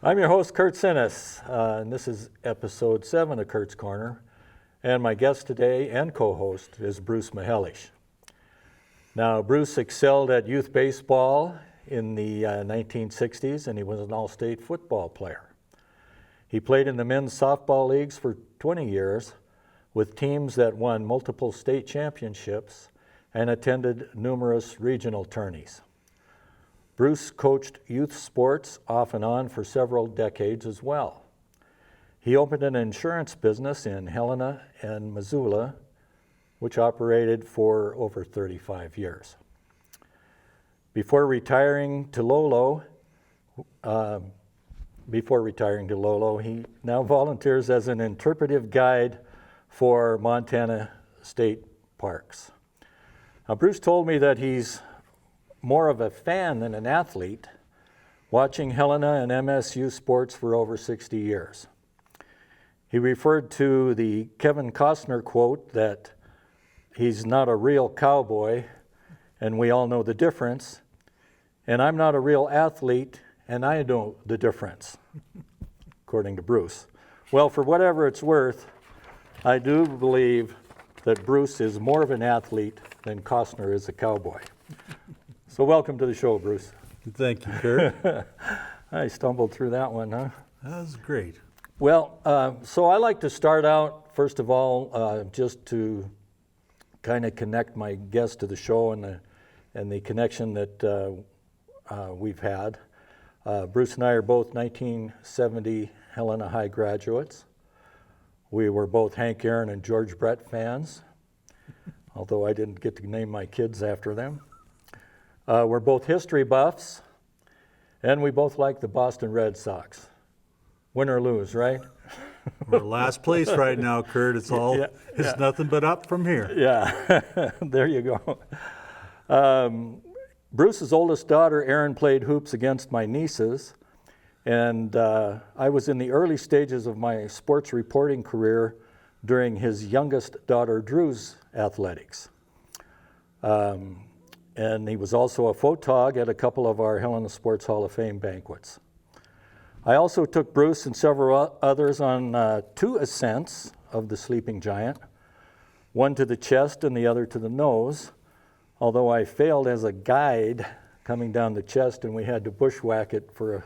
I'm your host, Cur3t's, and this is episode 7 of Curt's Corner. And my guest today and co-host is Bruce Mihelish. Now, Bruce excelled at youth baseball in the 1960s, and he was an all-state football player. He played in the men's softball leagues for 20 years with teams that won multiple state championships and attended numerous regional tourneys. Bruce coached youth sports off and on for several decades as well. He opened an insurance business in Helena and Missoula, which operated for over 35 years. Before retiring to Lolo, he now volunteers as an interpretive guide for Montana State Parks. Now, Bruce told me that he's more of a fan than an athlete, watching Helena and MSU sports for over 60 years. He referred to the Kevin Costner quote that he's not a real cowboy, and we all know the difference, and I'm not a real athlete, and I know the difference, according to Bruce. Well, for whatever it's worth, I do believe that Bruce is more of an athlete than Costner is a cowboy. So welcome to the show, Bruce. Thank you, Kurt. I stumbled through that one, huh? That was great. Well, so I like to start out, first of all, just to kind of connect my guest to the show and the connection that we've had. Bruce and I are both 1970 Helena High graduates. We were both Hank Aaron and George Brett fans, although I didn't get to name my kids after them. We're both history buffs, and we both like the Boston Red Sox. Win or lose, right? We're last place right now, Kurt. It's nothing but up from here. Yeah, there you go. Bruce's oldest daughter, Erin, played hoops against my nieces, and I was in the early stages of my sports reporting career during his youngest daughter, Drew's athletics. And he was also a photog at a couple of our Helena Sports Hall of Fame banquets. I also took Bruce and several others on 2 ascents of the sleeping giant, one to the chest and the other to the nose, although I failed as a guide coming down the chest and we had to bushwhack it for a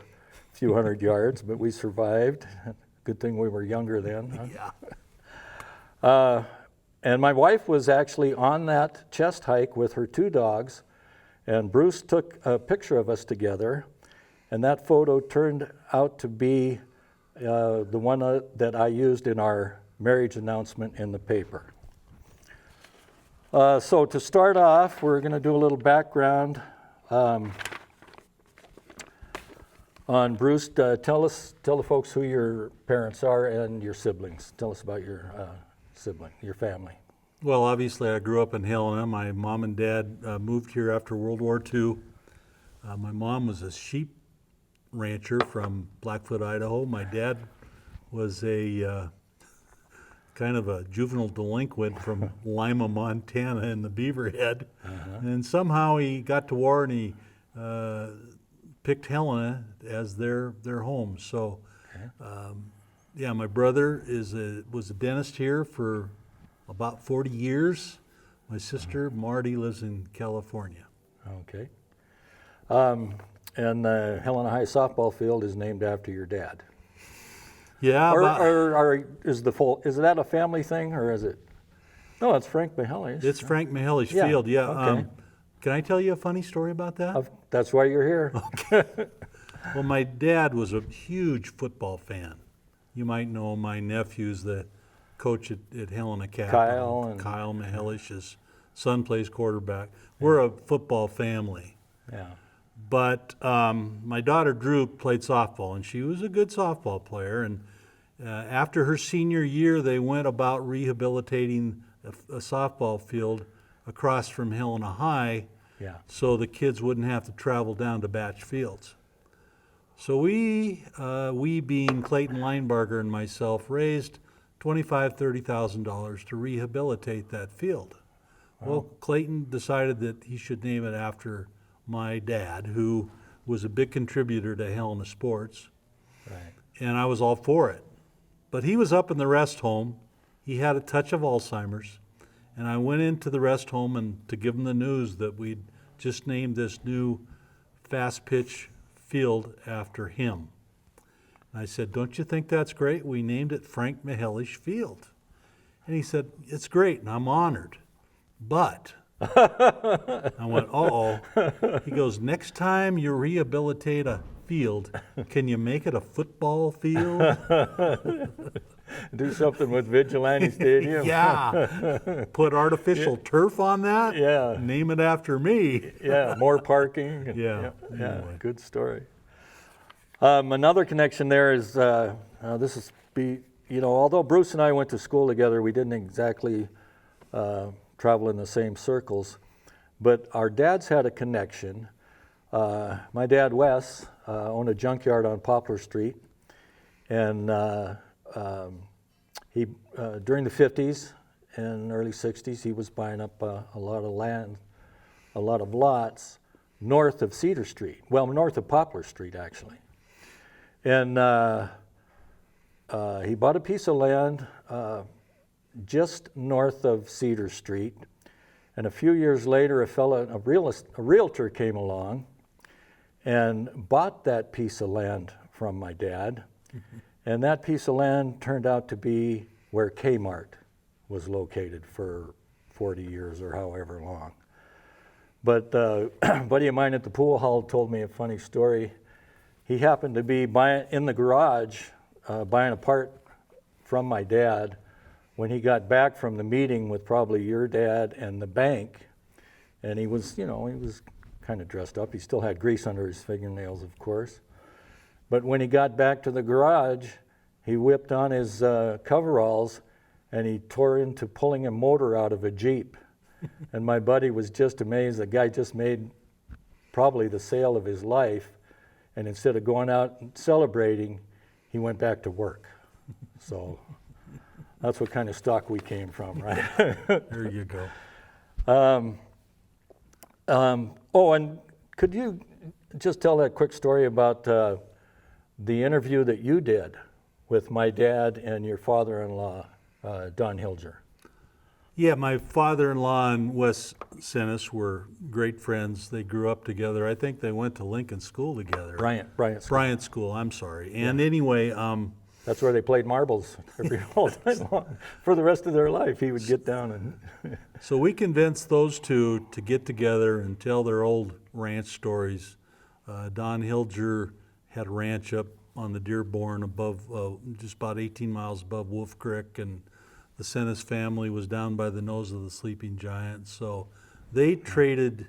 few hundred yards, but we survived. Good thing we were younger then. Huh? Yeah. And my wife was actually on that chest hike with her 2 dogs, and Bruce took a picture of us together, and that photo turned out to be the one that I used in our marriage announcement in the paper. So to start off, we're going to do a little background on Bruce. Tell the folks who your parents are and your siblings. Tell us about your your family. Well, obviously, I grew up in Helena. My mom and dad moved here after World War II. My mom was a sheep rancher from Blackfoot, Idaho. My dad was a kind of a juvenile delinquent from Lima, Montana in the Beaverhead. Uh-huh. And somehow he got to war and he picked Helena as their home. So, okay. My brother was a dentist here for about 40 years. My sister, Marty, lives in California. Okay. And the Helena High softball field is named after your dad. Yeah. Is that a family thing, or is it? No, it's Frank Mihelish. It's Frank Mihelish Field, yeah. Okay. Can I tell you a funny story about that? That's why you're here. Okay. Well, my dad was a huge football fan. You might know my nephew's the coach at Helena Capital. Kyle Mihelish, his son plays quarterback. We're a football family. Yeah. But my daughter Drew played softball, and she was a good softball player. And after her senior year, they went about rehabilitating a softball field across from Helena High, so the kids wouldn't have to travel down to Batch Fields. So we being Clayton Linebarger and myself, raised $25,000, $30,000 to rehabilitate that field. Wow. Well, Clayton decided that he should name it after my dad, who was a big contributor to Helena sports. Right. And I was all for it. But he was up in the rest home. He had a touch of Alzheimer's. And I went into the rest home and to give him the news that we'd just named this new fast pitch field after him. And I said, don't you think that's great? We named it Frank Mihelish Field. And he said, it's great, and I'm honored. But, I went, uh-oh. He goes, next time you rehabilitate a field, can you make it a football field? Do something with Vigilante Stadium. Yeah. Put artificial turf on that? Yeah. Name it after me. Yeah, more parking. Yeah. Yeah, Anyway. good story. Another connection there is, although Bruce and I went to school together, we didn't exactly travel in the same circles, but our dads had a connection. My dad, Wes, owned a junkyard on Poplar Street, and he during the 50s and early 60s, he was buying up a lot of land, a lot of lots north of Cedar Street, well, north of Poplar Street, actually. And he bought a piece of land just north of Cedar Street, and a few years later, a realtor came along and bought that piece of land from my dad, and that piece of land turned out to be where Kmart was located for 40 years or however long. But a buddy of mine at the pool hall told me a funny story. He happened to be in the garage buying a part from my dad when he got back from the meeting with probably your dad and the bank, and he was kind of dressed up. He still had grease under his fingernails, of course. But when he got back to the garage, he whipped on his coveralls and he tore into pulling a motor out of a Jeep. And my buddy was just amazed. The guy just made probably the sale of his life, and instead of going out and celebrating, he went back to work. So that's what kind of stock we came from, right? There you go. And could you just tell that quick story about the interview that you did with my dad and your father-in-law, Don Hilger? Yeah, my father-in-law and Wes Sennis were great friends. They grew up together. I think they went to Lincoln School together. Bryant School, I'm sorry. And anyway... that's where they played marbles all day long. For the rest of their life, he would get down and... So we convinced those two to get together and tell their old ranch stories. Don Hilger had a ranch up on the Dearborn above, just about 18 miles above Wolf Creek, and the Sennis family was down by the nose of the sleeping giant. So they traded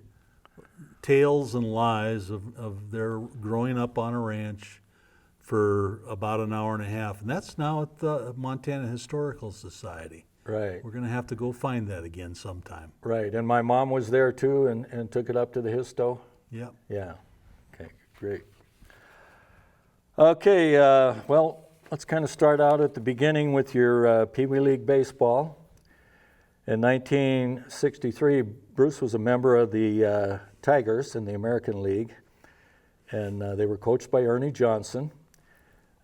tales and lies of their growing up on a ranch for about an hour and a half. And that's now at the Montana Historical Society. Right. We're going to have to go find that again sometime. Right. And my mom was there too and took it up to the Histo? Yep. Yeah. Okay, great. Okay, well, let's kind of start out at the beginning with your Pee Wee League baseball. In 1963, Bruce was a member of the Tigers in the American League, and they were coached by Ernie Johnson,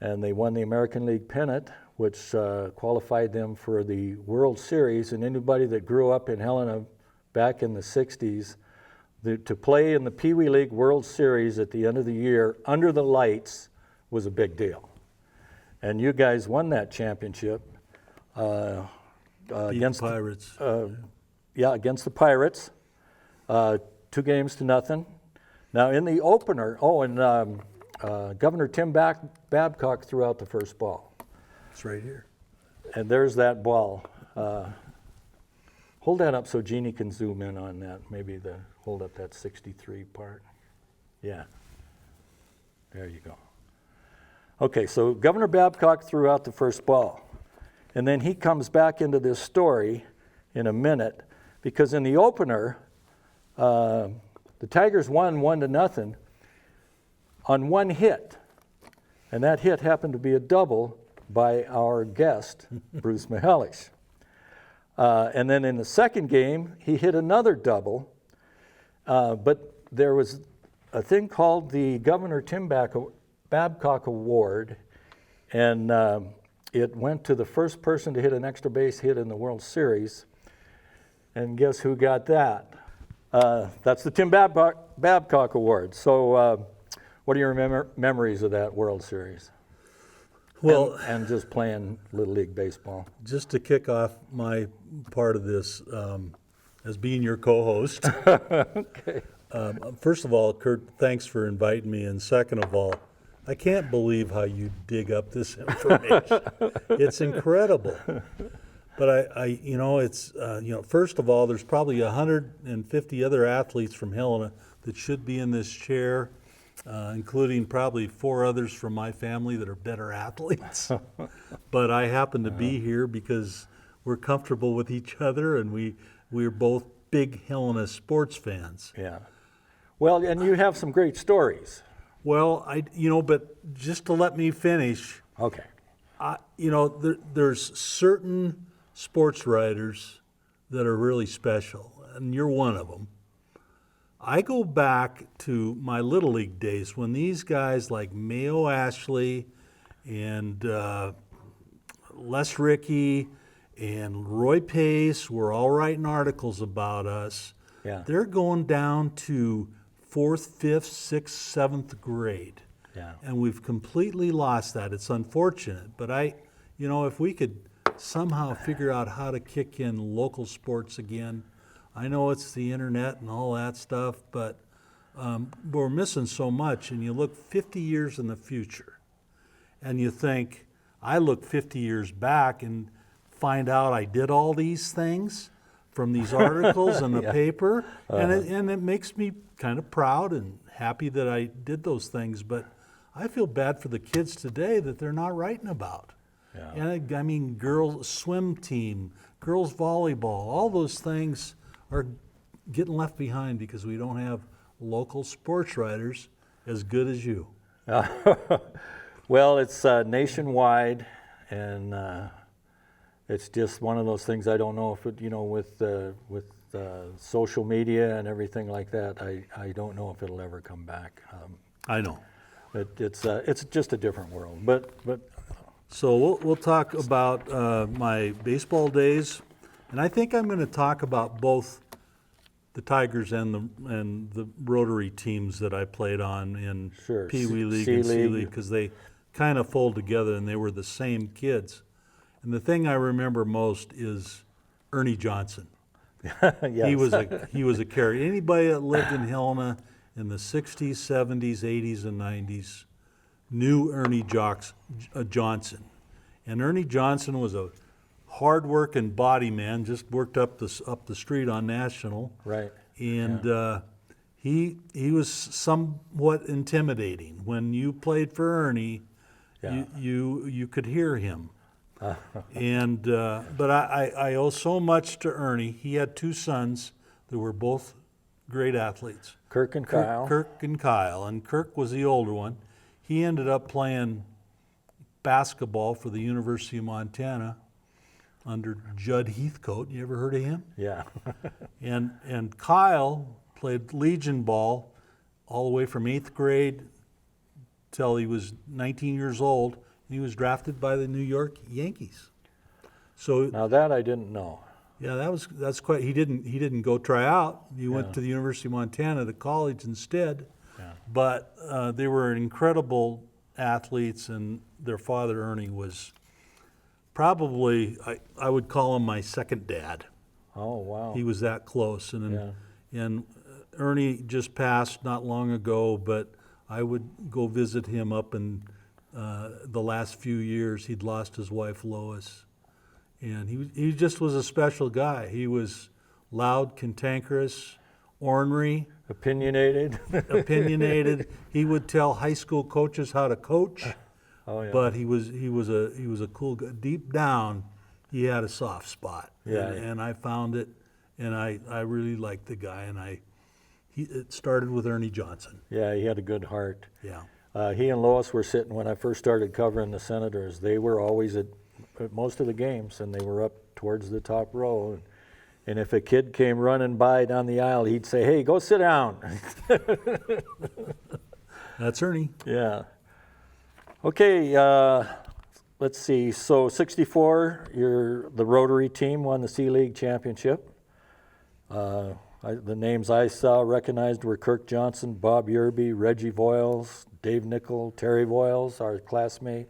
and they won the American League pennant, which qualified them for the World Series. And anybody that grew up in Helena back in the 60s, to play in the Pee Wee League World Series at the end of the year under the lights was a big deal. And you guys won that championship against the Pirates. Against the Pirates, 2-0. Now in the opener, Governor Tim Babcock threw out the first ball. It's right here. And there's that ball. Hold that up so Jeannie can zoom in on that. Maybe hold up that 63 part. Yeah. There you go. Okay, so Governor Babcock threw out the first ball. And then he comes back into this story in a minute, because in the opener, the Tigers won 1-0 on one hit. And that hit happened to be a double by our guest, Bruce Mihelish. And then in the second game, he hit another double, but there was a thing called the Governor Tim Babcock Award, and it went to the first person to hit an extra base hit in the World Series. And guess who got that? That's the Tim Babcock Award. So what are your memories of that World Series? Well, and just playing Little League Baseball. just to kick off my part of this, as being your co-host, Okay. first of all, Kurt, thanks for inviting me, and second of all, I can't believe how you dig up this information. It's incredible. But it's, first of all, there's probably 150 other athletes from Helena that should be in this chair, including probably 4 others from my family that are better athletes. But I happen to be here because we're comfortable with each other, and we're both big Helena sports fans. Yeah. Well, and you have some great stories. Well, but just to let me finish, Okay. there's certain sports writers that are really special, and you're one of them. I go back to my Little League days when these guys like Mayo Ashley and Les Rickey and Roy Pace were all writing articles about us. Yeah. They're going down to 4th, 5th, 6th, 7th grade. Yeah. And we've completely lost that. It's unfortunate, but if we could somehow figure out how to kick in local sports again. I know it's the internet and all that stuff, but we're missing so much. And you look 50 years in the future, and you think, I look 50 years back and find out I did all these things from these articles in the paper, and it makes me kind of proud and happy that I did those things. But I feel bad for the kids today that they're not writing about. Yeah. And I mean, girls swim team, girls volleyball, all those things are getting left behind because we don't have local sports writers as good as you. Well, it's nationwide, and it's just one of those things. I don't know if it, with social media and everything like that, I don't know if it'll ever come back. I know. It's just a different world. But So we'll talk about my baseball days, and I think I'm going to talk about both the Tigers and the Rotary teams that I played on in Sure. Pee Wee League C and C League. League, because they kind of fold together and they were the same kids. And the thing I remember most is Ernie Johnson. yes. He was a character. Anybody that lived in Helena in the 60s, 70s, 80s, and 90s knew Ernie Johnson. And Ernie Johnson was a hard-working body man, just worked up the street on National. Right. And he was somewhat intimidating. When you played for Ernie, you could hear him. And but I owe so much to Ernie. He had 2 sons that were both great athletes. Kirk and Kyle. Kirk and Kyle, and Kirk was the older one. He ended up playing basketball for the University of Montana under Judd Heathcote. You ever heard of him? Yeah. And Kyle played Legion ball all the way from 8th grade till he was 19 years old. He was drafted by the New York Yankees. So Now that I didn't know. yeah, that's quite. He didn't go try out. He went to the University of Montana to college instead. Yeah. But they were incredible athletes, and their father Ernie was probably I would call him my second dad. Oh wow. He was that close, and Ernie just passed not long ago. But I would go visit him up in the last few years. He'd lost his wife Lois, and he just was a special guy. He was loud, cantankerous, ornery, Opinionated. opinionated. He would tell high school coaches how to coach. Oh yeah. But he was a cool guy. Deep down, he had a soft spot. Yeah. And I found it, and I really liked the guy. And it started with Ernie Johnson. Yeah, he had a good heart. Yeah. He and Lois were sitting when I first started covering the Senators. They were always at most of the games, and they were up towards the top row. And if a kid came running by down the aisle, he'd say, "Hey, go sit down." That's Ernie. Yeah. Okay, let's see. So 64, the Rotary team won the C-League championship. The names I saw recognized were Kirk Johnson, Bob Yerby, Reggie Voiles, Dave Nickel, Terry Voiles, our classmate,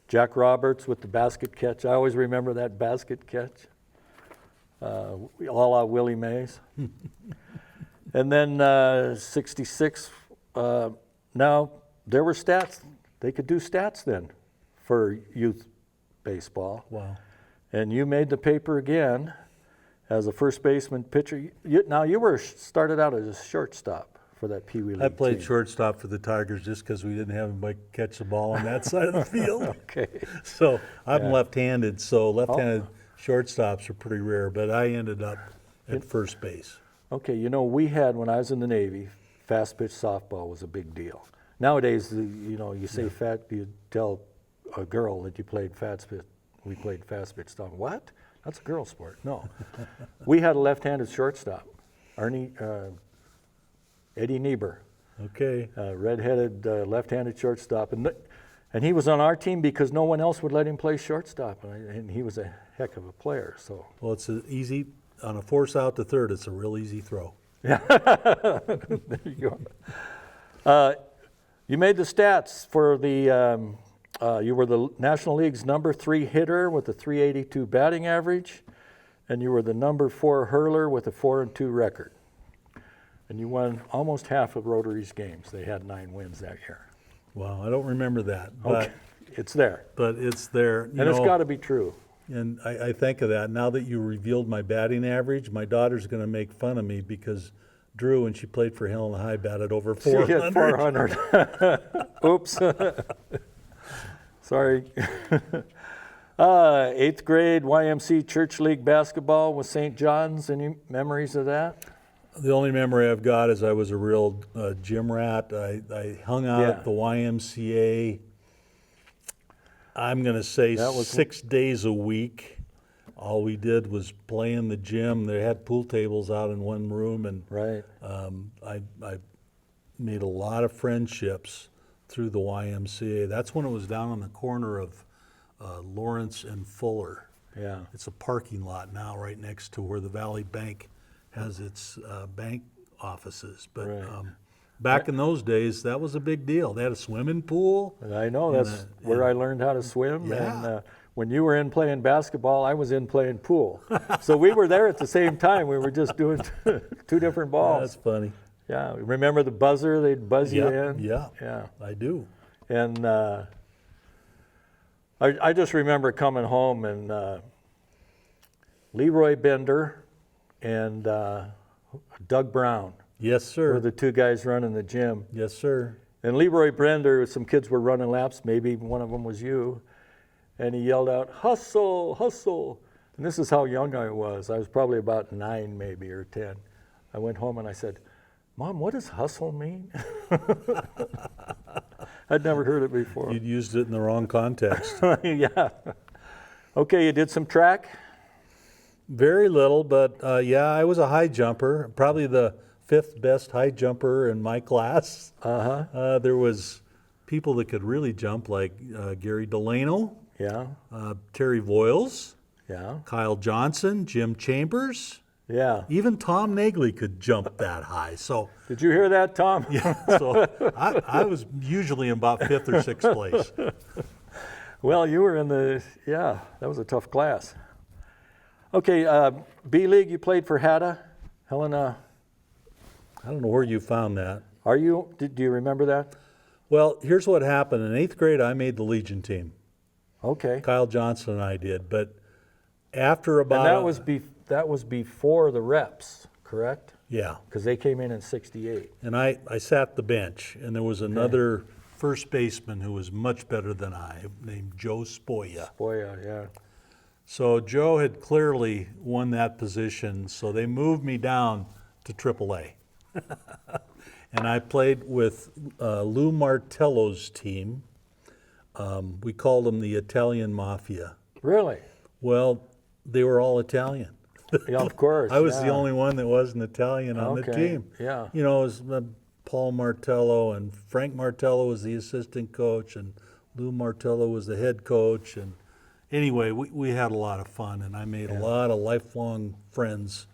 Jack Roberts with the basket catch. I always remember that basket catch. A la Willie Mays. And then 66, now there were stats. They could do stats then for youth baseball. Wow. And you made the paper again as a first baseman pitcher. Now you were started out as a shortstop for that Pee Wee League I played team. shortstop for the Tigers just because we didn't have anybody catch the ball on that side of the field. Okay. So I'm Yeah. left-handed, so left-handed shortstops are pretty rare, but I ended up at first base. Okay, we had, when I was in the Navy, fast pitch softball was a big deal. Nowadays, you say you tell a girl that you played fast pitch, we played fast pitch softball. What? That's a girl sport. No. We had a left-handed shortstop, Eddie Niebuhr, Okay. red-headed left-handed shortstop. And he was on our team because no one else would let him play shortstop, and he was a heck of a player. So. Well, it's on a force out to third, it's a real easy throw. There you go. You made the stats for you were the National League's number 3 hitter with a .382 batting average, and you were the number 4 hurler with a 4-2 record. And you won almost half of Rotary's games. They had 9 wins that year. Wow, I don't remember that, Okay, it's there. but it's there. And it's got to be true. And I think of that, now that you revealed my batting average, my daughter's going to make fun of me because Drew, when she played for Helena High, batted over 400. She hit 400. Oops. Sorry. 8th grade YMCA Church League basketball with St. John's. Any memories of that? The only memory I've got is I was a real gym rat. I hung out at the YMCA, I'm going to say 6 days a week. All we did was play in the gym. They had pool tables out in one room, and Right. I made a lot of friendships through the YMCA. That's when it was down on the corner of Lawrence and Fuller. Yeah. It's a parking lot now right next to where the Valley Bank has its bank offices. But Right. back in those days, that was a big deal. They had a swimming pool. And I know that's where I learned how to swim. Yeah. And when you were in playing basketball, I was in playing pool. So we were there at the same time. We were just doing 2 different balls. That's funny. Yeah. Remember the buzzer? They'd buzz you in? Yeah, Yeah. I do. And I just remember coming home and Leroy Bender and Doug Brown Yes, were sir. the 2 guys running the gym. Yes, sir. And Leroy Bender, some kids were running laps, maybe one of them was you, and he yelled out, "Hustle, hustle." And this is how young I was. I was probably about 9 maybe or 10. I went home and I said, "Mom, what does hustle mean?" I'd never heard it before. You'd used it in the wrong context. Yeah. Okay, you did some track? Very little, but yeah, I was a high jumper, probably the 5th best high jumper in my class. Uh-huh. There was people that could really jump, like Gary Delano, Yeah. Terry Voiles, Yeah. Kyle Johnson, Jim Chambers, Yeah. even Tom Nagley could jump that high. So, Did you hear that, Tom? yeah, so I was usually in about 5th or 6th place. Well, you were in that was a tough class. Okay, B-League, you played for Helena. I don't know where you found that. Do you remember that? Well, here's what happened. In 8th grade, I made the Legion team. Okay. Kyle Johnson and I did, but after about And that was before the reps, correct? yeah, Because they came in 68. and I sat the bench, and there was another first baseman who was much better than I, named Joe Spoya. Boy, yeah. So Joe had clearly won that position, so they moved me down to AAA. And I played with Lou Martello's team. We called them the Italian Mafia. Really? Well, they were all Italian. Yeah, of course. I was the yeah. only one that wasn't Italian on the Okay, team. yeah. You know, it was Paul Martello, and Frank Martello was the assistant coach, and Lou Martello was the head coach, and anyway, we had a lot of fun, and I made a lot of lifelong friends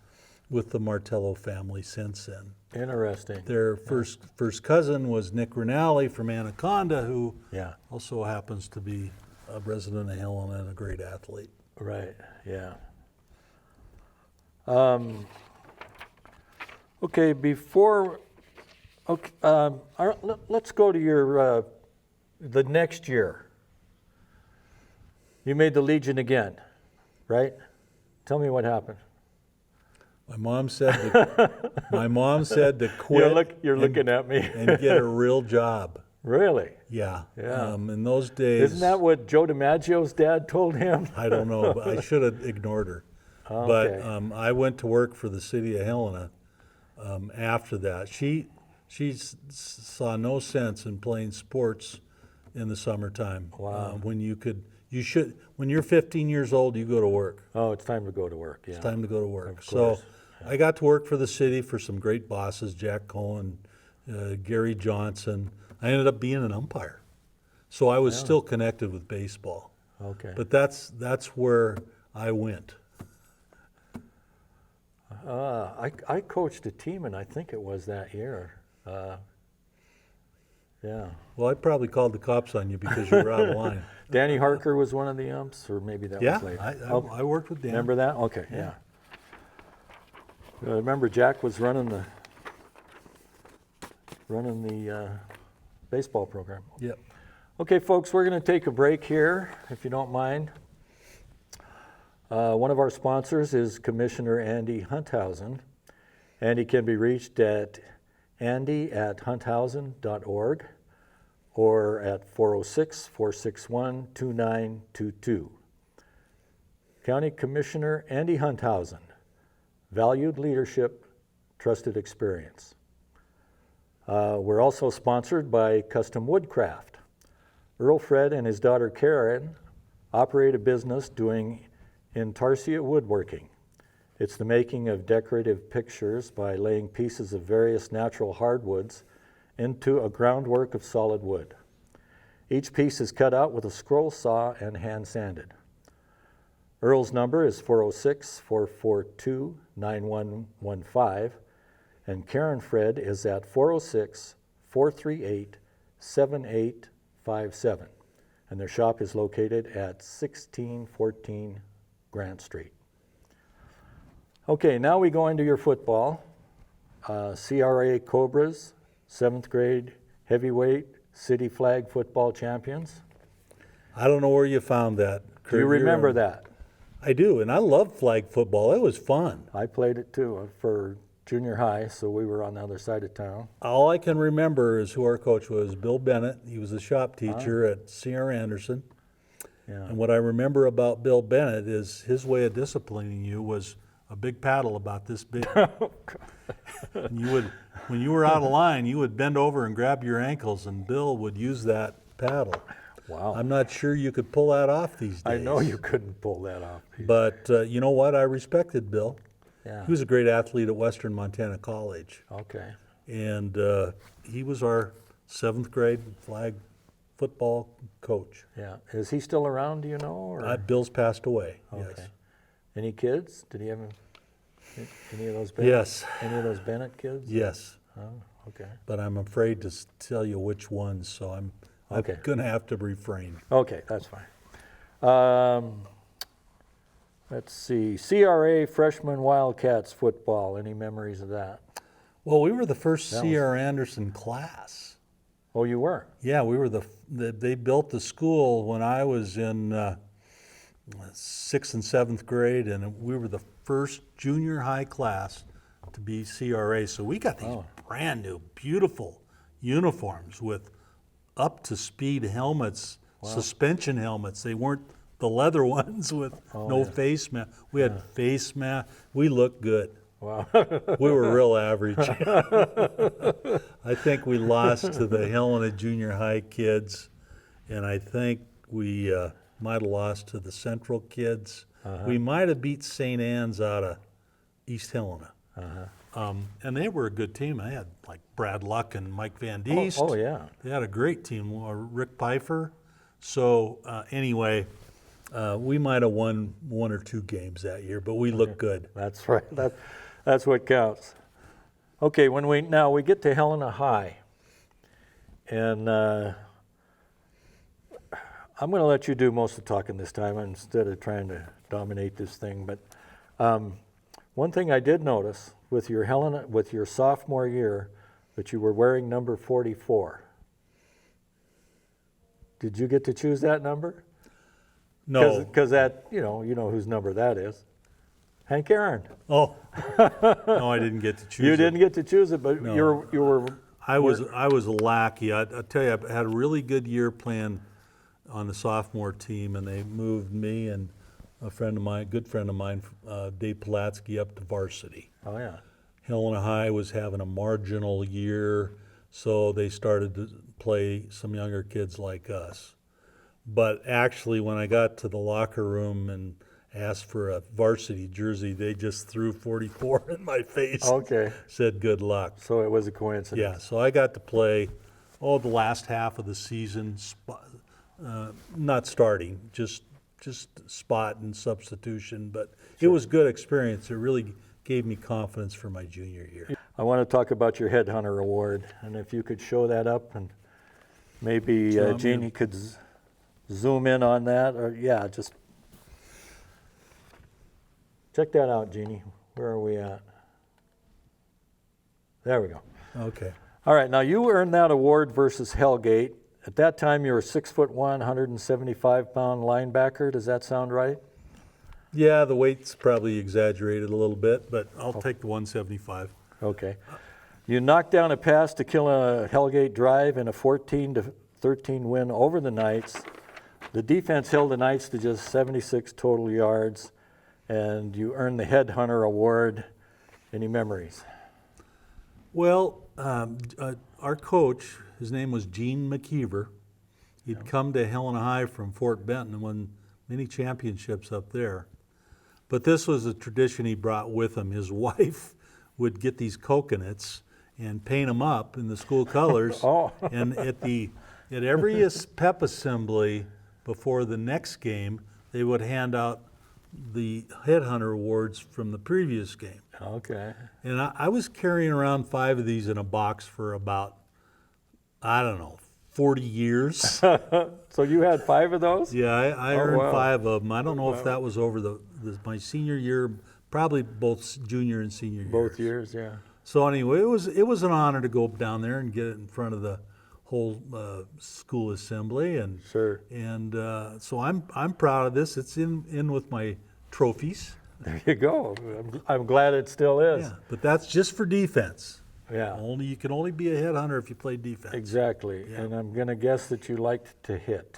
with the Martello family since then. Interesting. Their first cousin was Nick Rinaldi from Anaconda, who also happens to be a resident of Helena and a great athlete. Right, yeah. Okay, let's go to your, the next year. You made the Legion again, right? Tell me what happened. My mom said to quit. You're looking at me. And get a real job. Really? Yeah. Yeah. In those days. Isn't that what Joe DiMaggio's dad told him? I don't know, but I should have ignored her. Okay. But I went to work for the city of Helena after that. She saw no sense in playing sports in the summertime. Wow. When you're 15 years old, you go to work. Oh, it's time to go to work. Yeah. It's time to go to work. Of So course. I got to work for the city for some great bosses, Jack Cohen, Gary Johnson. I ended up being an umpire. So I was still connected with baseball. Okay. But that's where I went. I coached a team, and I think it was that year. Yeah. Well, I probably called the cops on you because you were out of line. Danny Harker was one of the umps, or maybe that Yeah, was later. I worked with Dan. Remember that? Okay, yeah. Remember Jack was running the baseball program. Yep. Okay, folks, we're going to take a break here, if you don't mind. One of our sponsors is Commissioner Andy Hunthausen. Andy can be reached at andy@hunthausen.org or at 406-461-2922. County Commissioner Andy Hunthausen, valued leadership, trusted experience. We're also sponsored by Custom Woodcraft. Earl Fred and his daughter Karen operate a business doing intarsia woodworking. It's the making of decorative pictures by laying pieces of various natural hardwoods into a groundwork of solid wood. Each piece is cut out with a scroll saw and hand sanded. Earl's number is 406-442-9115, and Karen Fred is at 406-438-7857, and their shop is located at 1614 Grant Street. Okay, now we go into your football. CRA Cobras, 7th grade heavyweight city flag football champions. I don't know where you found that. Do you remember that? I do, and I love flag football. It was fun. I played it too for junior high, so we were on the other side of town. All I can remember is who our coach was, Bill Bennett. He was a shop teacher at C.R. Anderson. Yeah. And what I remember about Bill Bennett is his way of disciplining you was a big paddle about this big. And you would, when you were out of line, you would bend over and grab your ankles, and Bill would use that paddle. Wow. I'm not sure you could pull that off these days. I know you couldn't pull that off. But you know what? I respected Bill. Yeah. He was a great athlete at Western Montana College. Okay. And he was our 7th grade flag football coach. Yeah. Is he still around, do you know? Or? Bill's passed away, Okay. yes. Any kids? Did he have any of those Bennett? Yes. Any of those Bennett kids? Yes. Oh, okay. But I'm afraid to tell you which ones, so I'm Okay. going to have to refrain. Okay, that's fine. Let's see. CRA freshman Wildcats football. Any memories of that? Well, we were the first That C.R. Anderson class. Oh, you were? Yeah, we were they built the school when I was in 6th and 7th grade, and we were the first junior high class to be CRA. So we got these brand new, beautiful uniforms with up-to-speed helmets, suspension helmets. They weren't the leather ones with no face mask. We had face mask. We looked good. Wow. We were real average. I think we lost to the Helena junior high kids, and I think we might have lost to the Central kids. We might have beat St. Anne's out of East Helena. And they were a good team. They had like Brad Luck and Mike Van Diest. Oh, yeah. They had a great team. Rick Pfeiffer. So anyway, we might have won 1 or 2 games that year, but we looked good. That's right. That's what counts. Okay, when we get to Helena High, and I'm going to let you do most of the talking this time instead of trying to dominate this thing. But one thing I did notice with your sophomore year, that you were wearing number 44. Did you get to choose that number? No. Because that, you know whose number that is. Hank Aaron. Oh, no, I didn't get to choose You it. didn't get to choose it, but No. you were. I was lucky. I tell you, I had a really good year playing on the sophomore team, and they moved me and a good friend of mine, Dave Pulatsky, up to varsity. Oh yeah. Helena High was having a marginal year, so they started to play some younger kids like us. But actually, when I got to the locker room and asked for a varsity jersey, they just threw 44 in my face. Okay. Said good luck. So it was a coincidence. Yeah, so I got to play the last half of the season, not starting, just spot and substitution, but It was good experience. It really gave me confidence for my junior year. I want to talk about your Headhunter Award, and if you could show that up, and maybe Jeannie could zoom in on that, or just check that out, Jeannie. Where are we at? There we go. Okay. All right, now you earned that award versus Hellgate. At that time, you were 6'1", 175-pound linebacker. Does that sound right? Yeah, the weight's probably exaggerated a little bit, but I'll take the 175. Okay. You knocked down a pass to kill a Hellgate drive in a 14-13 win over the Knights. The defense held the Knights to just 76 total yards, and you earned the Headhunter Award. Any memories? Well, our coach, his name was Gene McKeever. He'd come to Helena High from Fort Benton and won many championships up there. But this was a tradition he brought with him. His wife would get these coconuts and paint them up in the school colors. Oh. And at every pep assembly before the next game, they would hand out the Headhunter Awards from the previous game. Okay. And I was carrying around 5 of these in a box for about, 40 years. So you had 5 of those? Yeah, I earned wow. 5 of them. I don't know if that was over my senior year, probably both junior and senior years. Both years, yeah. So anyway, it was an honor to go down there and get it in front of the whole school assembly, and Sure. And so I'm proud of this. It's in with my trophies. There you go. I'm glad it still is. Yeah, but that's just for defense. Yeah. You can only be a headhunter if you play defense. Exactly. Yeah. And I'm going to guess that you liked to hit.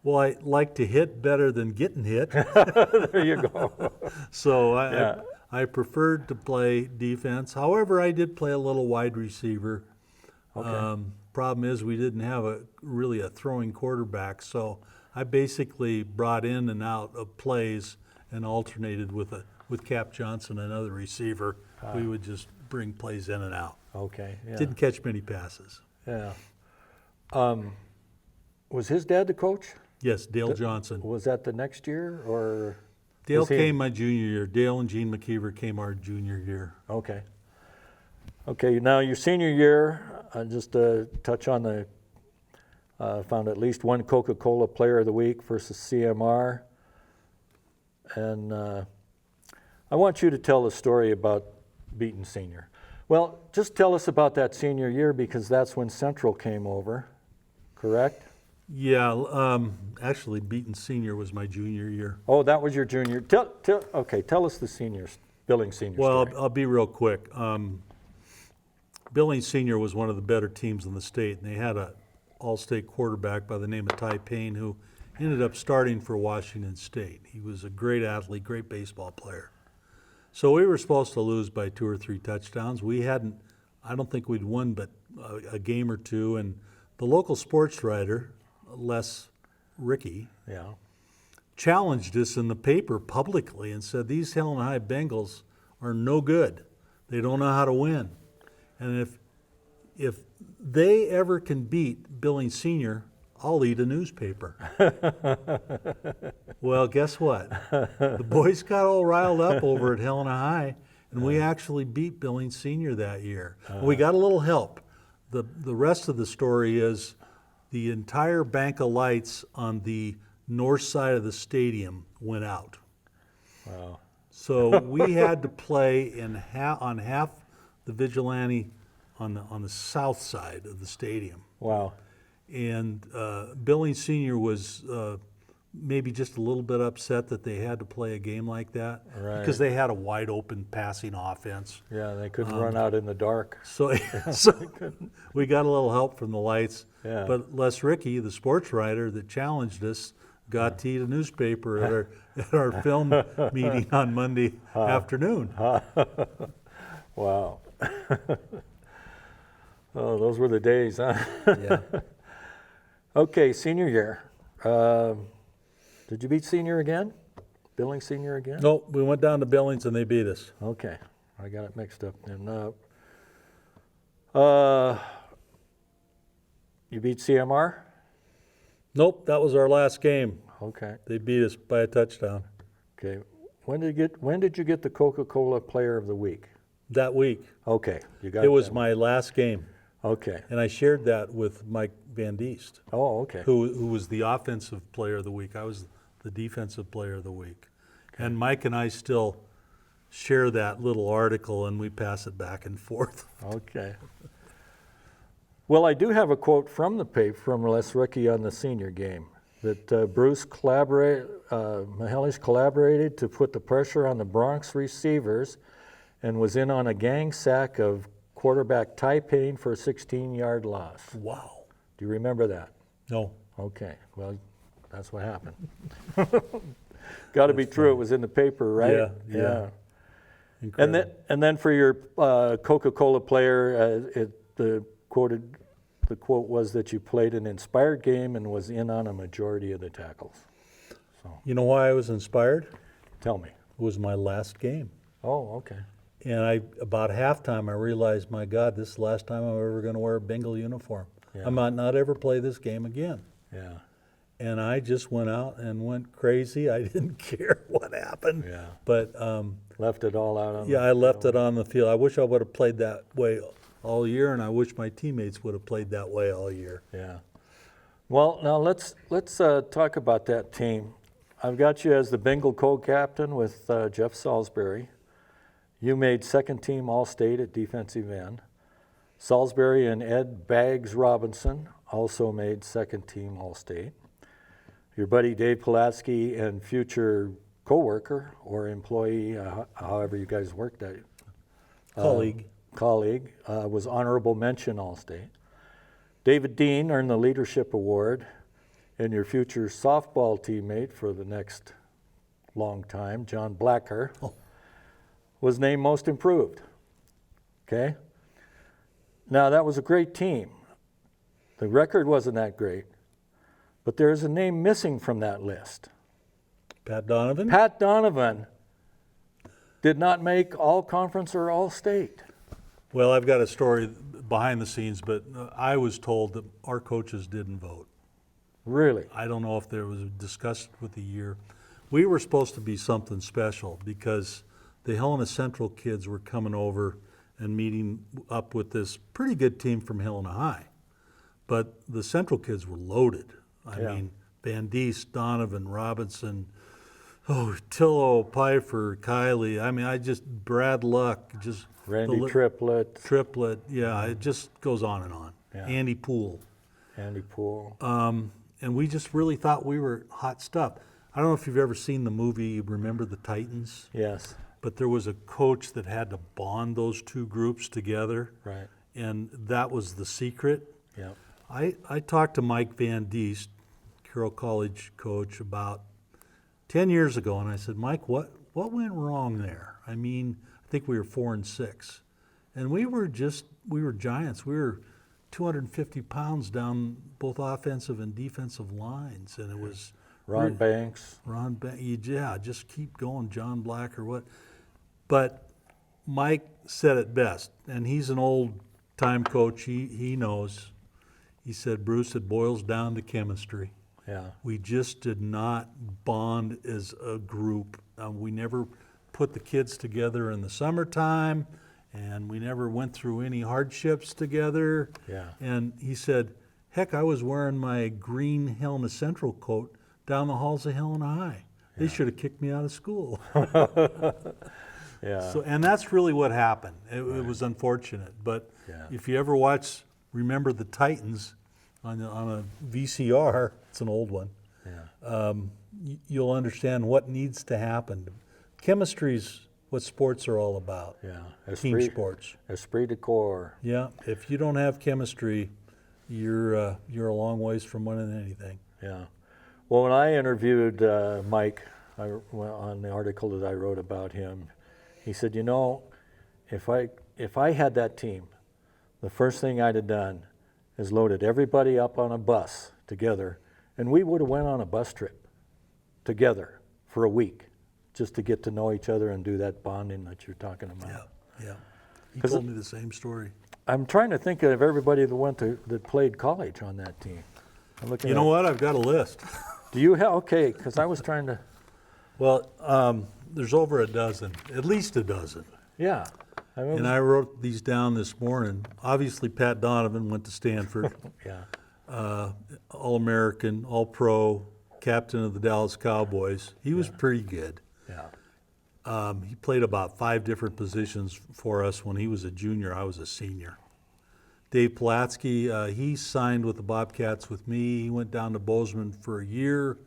Well, I like to hit better than getting hit. There you go. So Yeah. I preferred to play defense. However, I did play a little wide receiver. Okay. Problem is we didn't have really a throwing quarterback, so I basically brought in and out of plays and alternated with Cap Johnson, another receiver. We would just bring plays in and out. Okay. Yeah. Didn't catch many passes. Yeah. Was his dad the coach? Yes, Dale Johnson. Was that the next year, or? Dale was he- came my junior year. Dale and Gene McKeever came our junior year. Okay. Okay, now your senior year, just to touch on found at least one Coca-Cola Player of the Week versus CMR. And I want you to tell the story about beating senior. Well, just tell us about that senior year, because that's when Central came over, correct? Yeah, actually, beating senior was my junior year. Oh, that was your junior. Tell us the seniors, Billings senior Well, story. I'll be real quick. Billings Senior was one of the better teams in the state, and they had an all-state quarterback by the name of Ty Payne, who ended up starting for Washington State. He was a great athlete, great baseball player. So we were supposed to lose by 2 or 3 touchdowns. We hadn't, I don't think we'd won but a game or 2, and the local sports writer, Les Ricky, Yeah. challenged us in the paper publicly and said, these Helena High Bengals are no good. They don't know how to win. And if they ever can beat Billings Senior, I'll eat a newspaper. Well, guess what? The boys got all riled up over at Helena High, and we actually beat Billings Senior that year. We got a little help. The rest of the story is the entire bank of lights on the north side of the stadium went out. Wow. So we had to play on half the Vigilante on the south side of the stadium. Wow. And Billings Senior was maybe just a little bit upset that they had to play a game like that, Right. because they had a wide open passing offense. Yeah, they couldn't run out in the dark. So, so we got a little help from the lights. Yeah. But Les Ricky, the sports writer that challenged us, got to eat a newspaper at our film meeting on Monday afternoon. Wow. Oh, those were the days, huh? Yeah. Okay, senior year. Did you beat senior again? Billings Senior again? No, we went down to Billings and they beat us. Okay, I got it mixed up then. You beat CMR? Nope, that was our last game. Okay. They beat us by a touchdown Okay. When did you get the Coca-Cola Player of the Week? that week. Okay, you got It was that. my last game, Okay. and I shared that with Mike Van Diest, Oh, okay. who was the offensive player of the week. I was the defensive player of the week. And Mike and I still share that little article, and we pass it back and forth. Okay. Well, I do have a quote from the paper from Les Ricky on the senior game that Mihelish collaborated to put the pressure on the Bronx receivers and was in on a gang sack of quarterback Ty Payne for a 16-yard loss. Wow. Do you remember that? No. Okay, well, that's what happened. Got to be true. It was in the paper, right? Yeah. And Incredible. then for your Coca-Cola player, the quote was that you played an inspired game and was in on a majority of the tackles. So You know why I was inspired? tell me. It was my last game. Oh, okay. And about halftime, I realized, my God, this is the last time I'm ever going to wear a Bengal uniform. Yeah. I might not ever play this game again. Yeah. And I just went out and went crazy. I didn't care what happened. Yeah. But Left it all out on yeah, I left it on the field. I wish I would have played that way all year, and I wish my teammates would have played that way all year. Yeah. Well, now let's talk about that team. I've got you as the Bengal co-captain with Jeff Salisbury. You made second team All-State at defensive end. Salisbury and Ed Baggs Robinson also made second team All-State. Your buddy Dave Pulaski and future co-worker or employee, however you guys worked at it, colleague was honorable mention All-State. David Dean earned the Leadership Award, and your future softball teammate for the next long time, John Blacker, was named Most Improved. Okay? Now, that was a great team. The record wasn't that great, but there's a name missing from that list. Pat Donovan? Pat Donovan did not make all-conference or all-state. Well, I've got a story behind the scenes, but I was told that our coaches didn't vote. Really? I don't know if there was discussed with the year. We were supposed to be something special because the Helena Central kids were coming over and meeting up with this pretty good team from Helena High. But the Central kids were loaded. I Yeah. mean, Van Diest, Donovan, Robinson, Tillo, Pfeiffer, Kiley. I mean, Brad Luck, just Randy Triplett, Triplet. Yeah, it just goes on and on. Yeah. Andy Poole. Andy Poole. And we just really thought we were hot stuff. I don't know if you've ever seen the movie Remember the Titans, Yes, but there was a coach that had to bond those two groups together, right. and that was the secret. Yeah. I talked to Mike Van Diest, Carroll College coach, about 10 years ago, and I said, Mike, what went wrong there? I mean, I think we were 4-6, and we were giants. We were 250 pounds down both offensive and defensive lines, and it was Ron Banks. yeah, just keep going, John Black or what. But Mike said it best, and he's an old-time coach. He knows. He said, Bruce, it boils down to chemistry. Yeah. We just did not bond as a group. We never put the kids together in the summertime, and we never went through any hardships together. Yeah. And he said, heck, I was wearing my green Helena Central coat down the halls of Helena High. They should have kicked me out of school. Yeah. So, and that's really what happened. It was unfortunate. But if you ever remember the Titans on a VCR, it's an old one, you'll understand what needs to happen. Chemistry's what sports are all about. Yeah. Team sports. Esprit de corps. Yeah. If you don't have chemistry, you're a long ways from winning anything. Yeah. Well, when I interviewed Mike on the article that I wrote about him, he said, you know, if I had that team, the first thing I'd have done is loaded everybody up on a bus together, and we would have went on a bus trip together for a week just to get to know each other and do that bonding that you're talking about. Yeah. He told me the same story. I'm trying to think of everybody that played college on that team. You know what? I've got a list. Do you have? Okay, because I was trying to. Well, there's over a dozen, at least a dozen. Yeah. And I wrote these down this morning. Obviously, Pat Donovan went to Stanford. Yeah. All-American, All-Pro, captain of the Dallas Cowboys. He was pretty good. Yeah. He played about 5 different positions for us when he was a junior. I was a senior. Dave Pulatsky, he signed with the Bobcats with me. He went down to Bozeman for a year,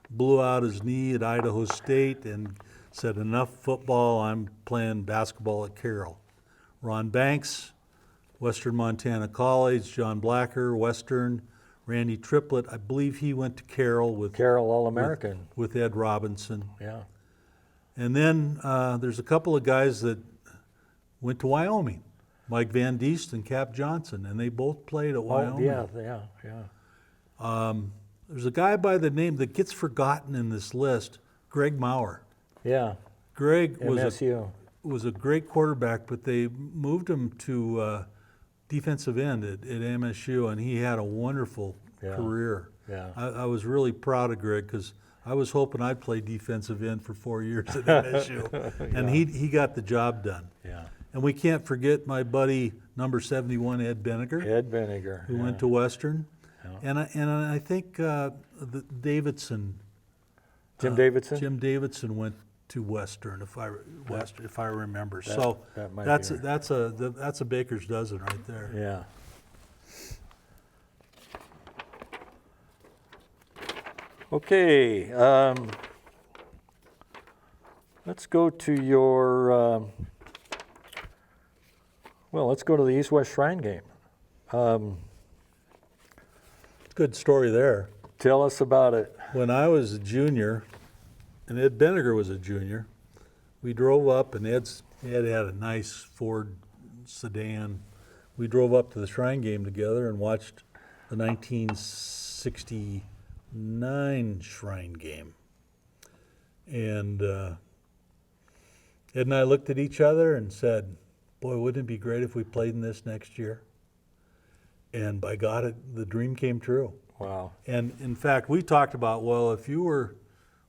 blew out his knee at Idaho State, and said, enough football, I'm playing basketball at Carroll. Ron Banks, Western Montana College. John Blacker, Western. Randy Triplett, I believe he went to Carroll with Carroll All-American. with Ed Robinson. Yeah. And then there's a couple of guys that went to Wyoming, Mike Van Diest and Cap Johnson, and they both played at Wyoming. Yeah. There's a guy by the name that gets forgotten in this list, Greg Maurer. Yeah. Greg MSU. was a great quarterback, but they moved him to defensive end at MSU, and he had a wonderful career. Yeah. I was really proud of Greg because I was hoping I'd play defensive end for 4 years at MSU, and he got the job done. Yeah. And we can't forget my buddy, number 71, Ed Benniger. Ed Benniger. Who went to Western. Yeah. And I think Davidson. Jim Davidson? Jim Davidson went to Western, if I remember. That might That's a baker's dozen right there. Yeah. Okay. Let's go to your. Let's go to the East-West Shrine game. Good story there. Tell us about it. When I was a junior, and Ed Benniger was a junior, we drove up, and Ed had a nice Ford sedan. We drove up to the Shrine game together and watched the 1969 Shrine game. And Ed and I looked at each other and said, boy, wouldn't it be great if we played in this next year? And by God, the dream came true. Wow. And in fact, we talked about, well,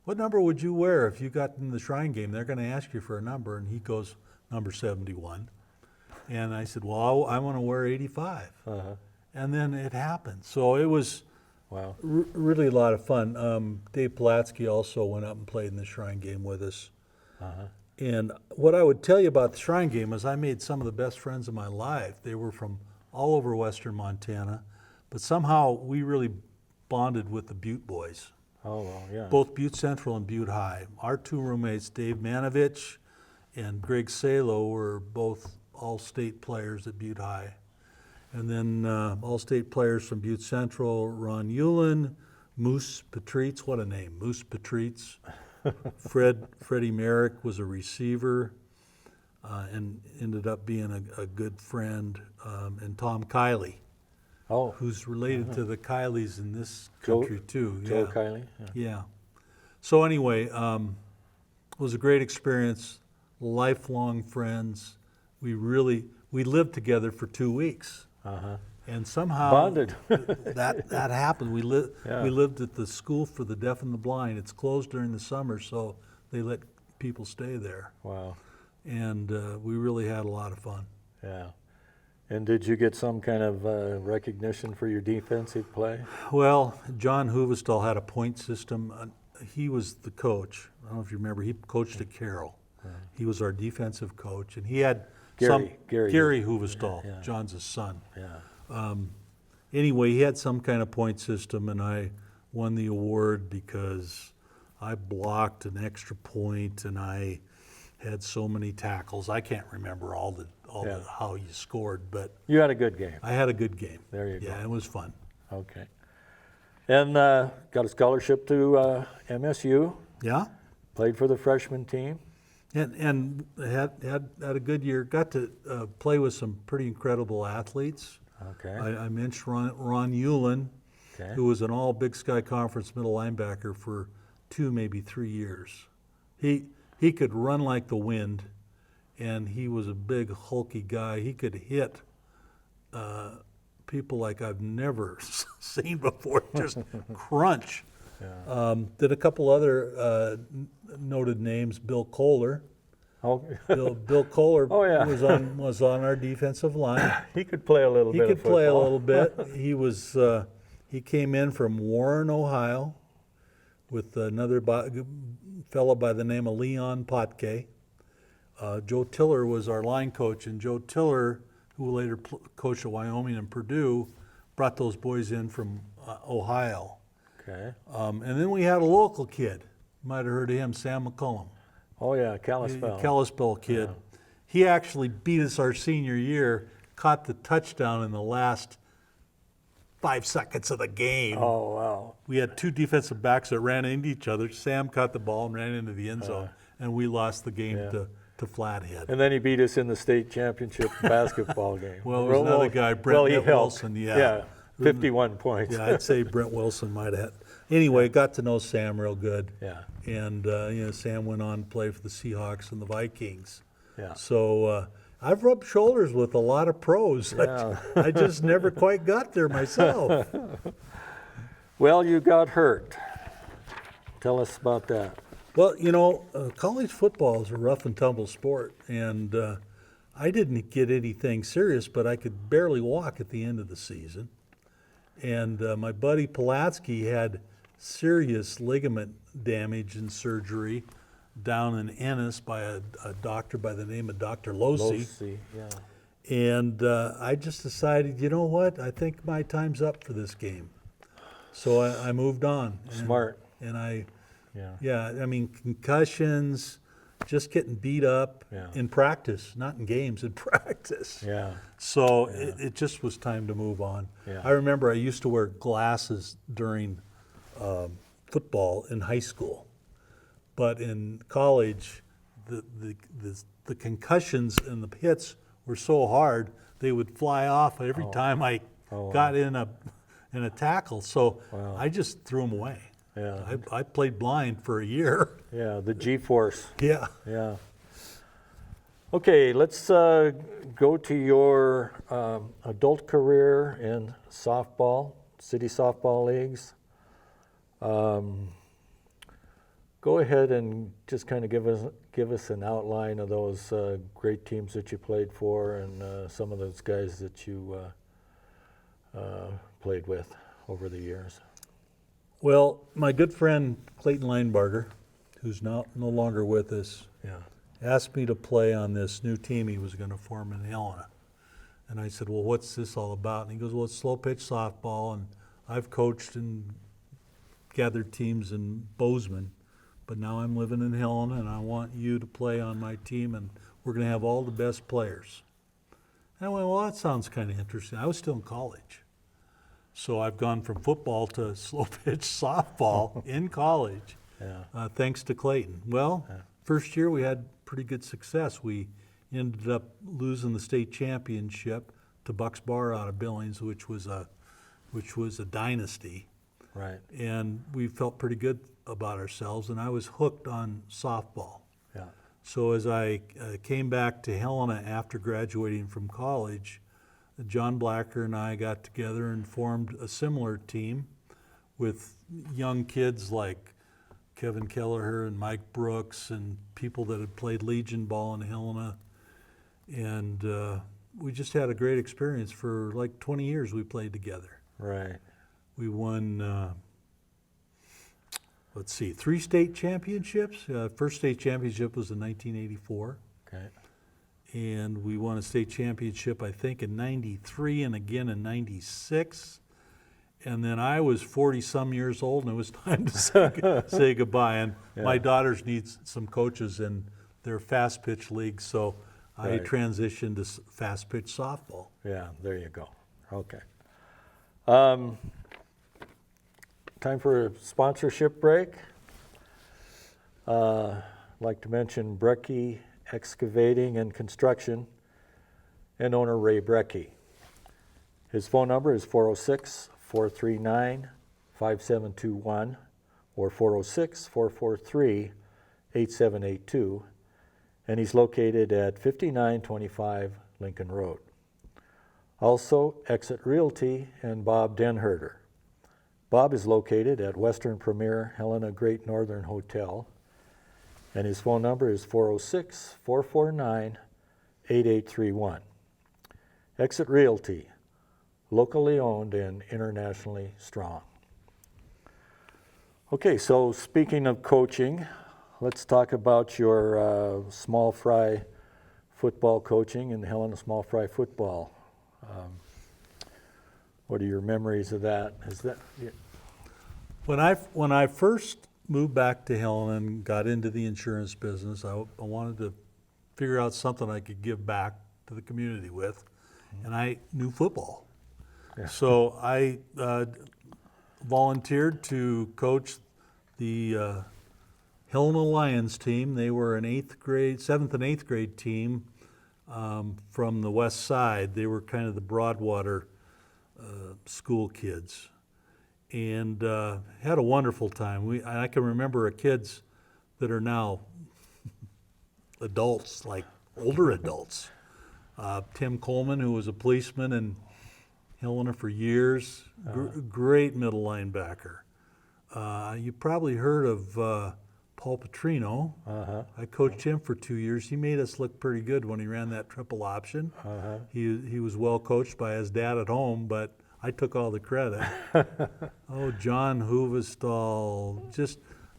what number would you wear if you got in the Shrine game? They're going to ask you for a number. And he goes, number 71. And I said, well, I want to wear 85. Uh-huh. And then it happened. So it was really a lot of fun. Dave Pulatsky also went up and played in the Shrine game with us. Uh-huh. And what I would tell you about the Shrine game is I made some of the best friends of my life. They were from all over Western Montana. But somehow we really bonded with the Butte boys. Oh, well, yeah. Both Butte Central and Butte High. Our 2 roommates, Dave Manovich and Greg Salo, were both all-state players at Butte High. And then all-state players from Butte Central, Ron Hewlin, Moose Patritz, what a name, Moose Patritz. Freddie Merrick was a receiver and ended up being a good friend, and Tom Kiley. Oh, Who's related to the Kileys in this country too. Joe Kiley? Yeah. So anyway, it was a great experience, lifelong friends. We lived together for 2 weeks. Uh-huh. And somehow Bonded. that happened. We Yeah. lived at the school for the deaf and the blind. It's closed during the summer, so they let people stay there. Wow. And we really had a lot of fun. Yeah. And did you get some kind of recognition for your defensive play? Well, John Huvestal had a point system. He was the coach. I don't know if you remember. He coached at Carroll. He was our defensive coach, and he had Gary Huvestal, Yeah. John's son. Yeah. Anyway, he had some kind of point system, and I won the award because I blocked an extra point and I had so many tackles. I can't remember all the how you scored, but You had a good game. I had a good game. There you go. Yeah, it was fun. Okay. And got a scholarship to MSU. Yeah, Played for the freshman team. and had a good year. Got to play with some pretty incredible athletes. Okay. I mentioned Ron Eulen, Okay. who was an all Big Sky Conference middle linebacker for 2, maybe 3 years. He could run like the wind, and he was a big, hulky guy. He could hit people like I've never seen before, just crunch. Did a couple other noted names, Bill Kohler. Oh, Bill Kohler Oh, yeah. was on our defensive line. he could play a little He bit could of play a football. little bit. He came in from Warren, Ohio, with another fellow by the name of Leon Potke. Joe Tiller was our line coach, and Joe Tiller, who later coached at Wyoming and Purdue, brought those boys in from Ohio. Okay. And then we had a local kid. You might have heard of him, Sam McCullum. Oh, yeah, Kalispell. Kalispell kid. He actually beat us our senior year, caught the touchdown in the last 5 seconds of the game. Oh, wow. We had 2 defensive backs that ran into each other. Sam caught the ball and ran into the end zone, and we lost the game to Flathead. And then he beat us in the state championship basketball game. Well, there was another guy, Brent he helped. Wilson, Yeah, 51 points. Yeah, I'd say Brent Wilson might have. Anyway, got to know Sam real good. Yeah. And Sam went on to play for the Seahawks and the Vikings. Yeah. So I've rubbed shoulders with a lot of pros. Yeah. I just never quite got there myself. Well, you got hurt. Tell us about that. Well, college football is a rough and tumble sport, and I didn't get anything serious, but I could barely walk at the end of the season. And my buddy Pulaski had serious ligament damage and surgery down in Ennis by a doctor by the name of Dr. Losey. Yeah. And I just decided, you know what? I think my time's up for this game. So I moved on. Smart. And Yeah. I mean, concussions, just getting beat up in practice, not in games, in practice. Yeah. So it just was time to move on. Yeah. I remember I used to wear glasses during football in high school, but in college, the concussions and the hits were so hard they would fly off every time I got in a tackle. So I just threw them away. Yeah. I played blind for a year. Yeah, the G-force. Yeah. Yeah. Okay, let's go to your adult career in softball, city softball leagues. Go ahead and just kind of give us an outline of those great teams that you played for and some of those guys that you played with over the years. Well, my good friend Clayton Linebarger, who's no longer with us, asked me to play on this new team he was going to form in Helena. And I said, well, what's this all about? And he goes, well, it's slow pitch softball, and I've coached and gathered teams in Bozeman, but now I'm living in Helena, and I want you to play on my team, and we're going to have all the best players. And I went, well, that sounds kind of interesting. I was still in college. So I've gone from football to slow pitch softball in college, thanks to Clayton. Well, first year we had pretty good success. We ended up losing the state championship to Bucks Bar out of Billings, which was a dynasty. Right. And we felt pretty good about ourselves, and I was hooked on softball. Yeah. So as I came back to Helena after graduating from college, John Blacker and I got together and formed a similar team with young kids like Kevin Kelleher and Mike Brooks and people that had played Legion ball in Helena. And we just had a great experience. For like 20 years we played together. Right. We won, 3 state championships. First state championship was in 1984. Okay. And we won a state championship, I think, in 93 and again in 96. And then I was 40-some years old, and it was time to say goodbye. And my daughters need some coaches in their fast pitch league, so I transitioned to fast pitch softball. Yeah, there you go. Okay. Time for a sponsorship break. I'd like to mention Brecky Excavating and Construction and owner Ray Brecky. His phone number is 406-439-5721 or 406-443-8782, and he's located at 5925 Lincoln Road. Also, Exit Realty and Bob Denherder. Bob is located at Western Premier Helena Great Northern Hotel, and his phone number is 406-449-8831. Exit Realty, locally owned and internationally strong. Okay, so speaking of coaching, let's talk about your small fry football coaching in Helena Small Fry Football. What are your memories of that? Is that When I first moved back to Helena and got into the insurance business, I wanted to figure out something I could give back to the community with, and I knew football. Yeah. So I volunteered to coach the Helena Lions team. They were an 7th and 8th grade team from the west side. They were kind of the Broadwater school kids. And had a wonderful time. I can remember kids that are now adults, like older adults. Tim Coleman, who was a policeman in Helena for years, great middle linebacker. You probably heard of Paul Petrino. I coached him for 2 years. He made us look pretty good when he ran that triple option. He was well coached by his dad at home, but I took all the credit. Oh, John Huvestal.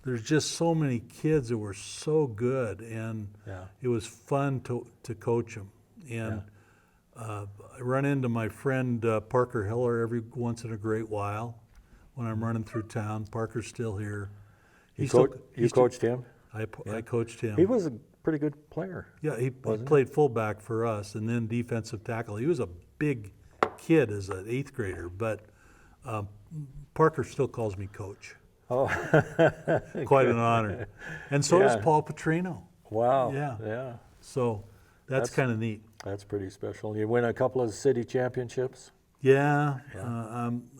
There's just so many kids that were so good, and it was fun to coach them. And I run into my friend Parker Hiller every once in a great while when I'm running through town. Parker's still here. you coached him? I coached him. He was a pretty good player. Yeah, he played fullback for us and then defensive tackle. He was a big kid as an 8th grader, but Parker still calls me coach. Oh, quite an honor. And so does Paul Petrino. Wow. Yeah. So that's kind of neat. That's pretty special. You win a couple of city championships? Yeah.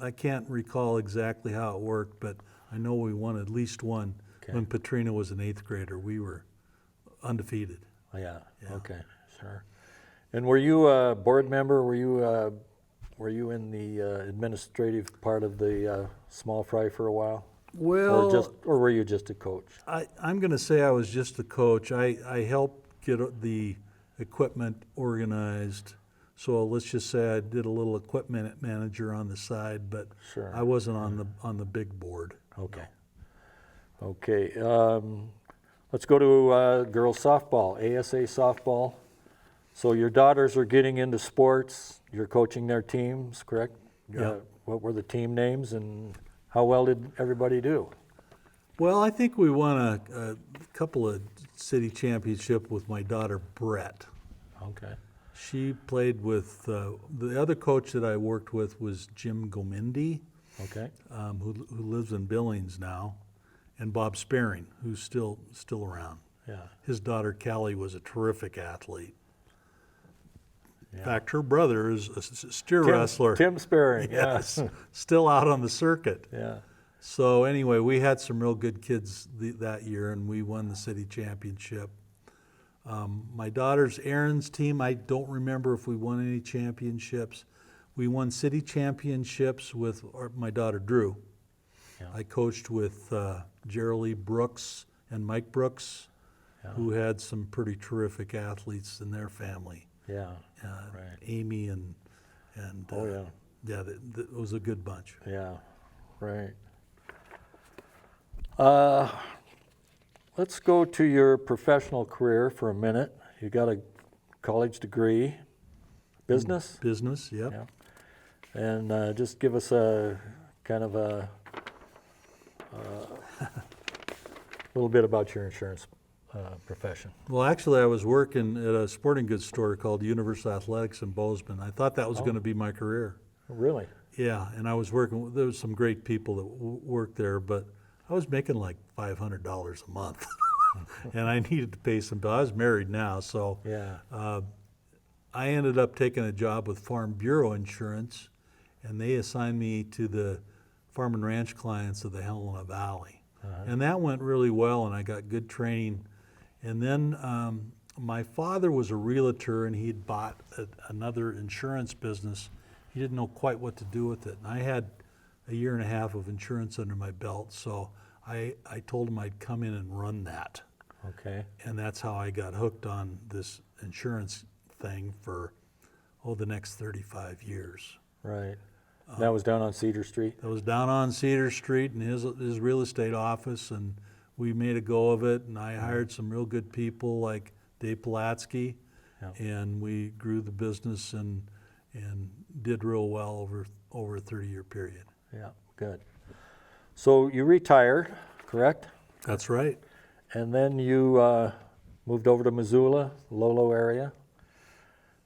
I can't recall exactly how it worked, but I know we won at least one. When Petrino was an 8th grader. We were undefeated. Yeah. Okay, sure. And were you a board member? Were you in the administrative part of the small fry for a while? Well, or were you just a coach? I'm going to say I was just a coach. I helped get the equipment organized. So let's just say I did a little equipment manager on the side, but Sure. I wasn't on the big board. Okay. Okay. Let's go to girls softball, ASA softball. So your daughters are getting into sports. You're coaching their teams, correct? Yeah. What were the team names and how well did everybody do? Well, I think we won a couple of city championship with my daughter Brett. Okay. She played with the other coach that I worked with was Jim Gomindi, Okay. who lives in Billings now, and Bob Sparing, who's still around. Yeah. His daughter Callie was a terrific athlete. Yeah. In fact, her brother is a steer wrestler. Tim Sparing. Yes, still out on the circuit. Yeah. So anyway, we had some real good kids that year, and we won the city championship. My daughter's Erin's team, I don't remember if we won any championships. We won city championships with my daughter Drew. Yeah. I coached with Geraldine Brooks and Mike Brooks, who had some pretty terrific athletes in their family. Yeah, right. Amy and Oh, yeah. yeah, it was a good bunch. Yeah, right. Let's go to your professional career for a minute. You got a college degree, business? Business, yep. Yeah. And just give us a kind of a little bit about your insurance profession. Well, actually, I was working at a sporting goods store called Universal Athletics in Bozeman. I thought that was going to be my career. Really? Yeah, and I was working, there was some great people that worked there, but I was making like $500 a month. And I needed to pay some bills. I was married now, so Yeah. I ended up taking a job with Farm Bureau Insurance, and they assigned me to the farm and ranch clients of the Helena Valley. And that went really well, and I got good training. And then my father was a realtor, and he'd bought another insurance business. He didn't know quite what to do with it. And I had a year and a half of insurance under my belt, so I told him I'd come in and run that. Okay. And that's how I got hooked on this insurance thing for, the next 35 years. Right. That was down on Cedar Street? I was down on Cedar Street in his real estate office, and we made a go of it, and I hired some real good people like Dave Pulatsky, and we grew the business and did real well over a 30-year period. Yeah, good. So you retired, correct? That's right. And then you moved over to Missoula, Lolo area.